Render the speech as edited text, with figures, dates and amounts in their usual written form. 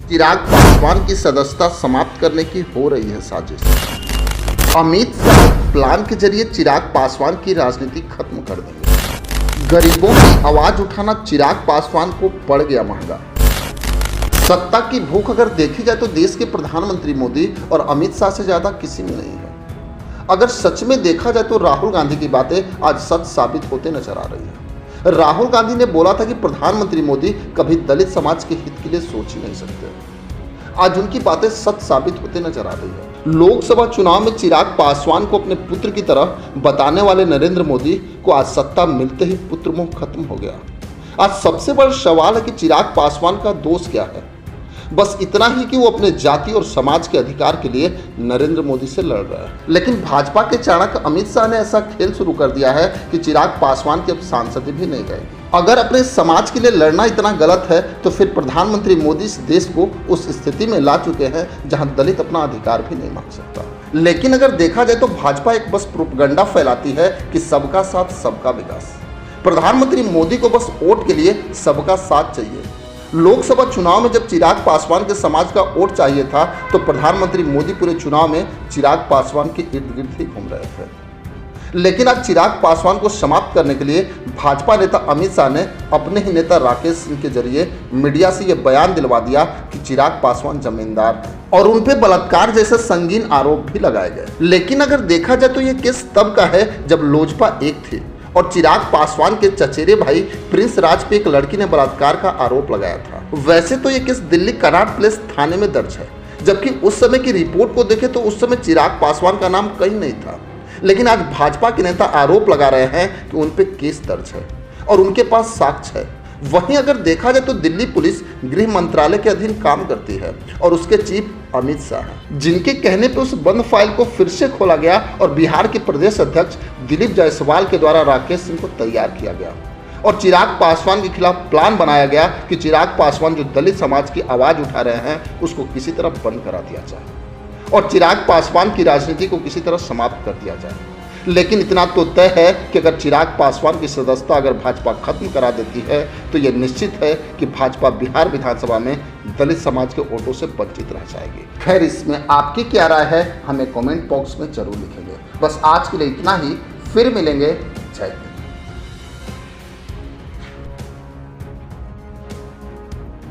चिराग पासवान की सदस्यता समाप्त करने की हो रही है साजिश। अमित शाह प्लान के जरिए चिराग पासवान की राजनीति खत्म कर देंगे। गरीबों की आवाज उठाना चिराग पासवान को पड़ गया महंगा। सत्ता की भूख अगर देखी जाए तो देश के प्रधानमंत्री मोदी और अमित शाह से ज्यादा किसी में नहीं है। अगर सच में देखा जाए तो राहुल गांधी की बातें आज सच साबित होते नजर आ रही है। राहुल गांधी ने बोला था कि प्रधानमंत्री मोदी कभी दलित समाज के हित के लिए सोच ही नहीं सकते। आज उनकी बातें सच साबित होते नजर आ रही है। लोकसभा चुनाव में चिराग पासवान को अपने पुत्र की तरह बताने वाले नरेंद्र मोदी को आज सत्ता मिलते ही पुत्र मोह खत्म हो गया। आज सबसे बड़ा सवाल है कि चिराग पासवान का दोष क्या है। बस इतना ही कि वो अपने जाति और समाज के अधिकार के लिए नरेंद्र मोदी से लड़ रहा है। लेकिन भाजपा के चाणक्य अमित शाह ने ऐसा खेल शुरू कर दिया है कि चिराग पासवान के अब सांसद भी नहीं गए। अगर अपने समाज के लिए लड़ना इतना गलत है तो फिर प्रधानमंत्री मोदी इस देश को उस स्थिति में ला चुके हैं जहां दलित अपना अधिकार भी नहीं मांग सकता। लेकिन अगर देखा जाए तो भाजपा एक बस प्रोपेगेंडा फैलाती है कि सबका साथ सबका विकास। प्रधानमंत्री मोदी को बस वोट के लिए सबका साथ चाहिए। लोकसभा चुनाव में जब चिराग पासवान के समाज का वोट चाहिए था तो प्रधानमंत्री मोदी पूरे चुनाव में चिराग पासवान के इर्द गिर्द ही घूम रहे थे। लेकिन आज चिराग पासवान को समाप्त करने के लिए भाजपा नेता अमित शाह ने अपने ही नेता राकेश सिंह के जरिए मीडिया से यह बयान दिलवा दिया कि चिराग पासवान जमींदार है और उन पे बलात्कार जैसे संगीन आरोप भी लगाए गए। लेकिन अगर देखा जाए तो यह केस तब का है जब लोजपा एक थी और चिराग पासवान के चचेरे भाई प्रिंस राज पे एक लड़की ने बलात्कार का आरोप लगाया था। वैसे तो ये केस दिल्ली कनाट प्लेस थाने में दर्ज है, जबकि उस समय की रिपोर्ट को देखें तो उस समय चिराग पासवान का नाम कहीं नहीं था। लेकिन आज भाजपा के नेता आरोप लगा रहे हैं कि उन पे केस दर्ज है और उनके पास साक्ष्य है। वहीं अगर देखा जाए तो दिल्ली पुलिस गृह मंत्रालय के अधीन काम करती है और उसके चीफ अमित शाह हैं, जिनके कहने पर उस बंद फाइल को फिर से खोला गया और बिहार के प्रदेश अध्यक्ष दिलीप जायसवाल के द्वारा राकेश सिंह को तैयार किया गया और चिराग पासवान के खिलाफ प्लान बनाया गया कि चिराग पासवान जो दलित समाज की आवाज उठा रहे हैं उसको किसी तरह बंद करा दिया जाए और चिराग पासवान की राजनीति को किसी तरह समाप्त कर दिया जाए। लेकिन इतना तो तय है कि अगर चिराग पासवान की सदस्यता अगर भाजपा खत्म करा देती है तो यह निश्चित है कि भाजपा बिहार विधानसभा में दलित समाज के वोटों से वंचित रह जाएगी। खैर, इसमें आपकी क्या राय है हमें कमेंट बॉक्स में जरूर लिखेंगे। बस आज के लिए इतना ही, फिर मिलेंगे। जय।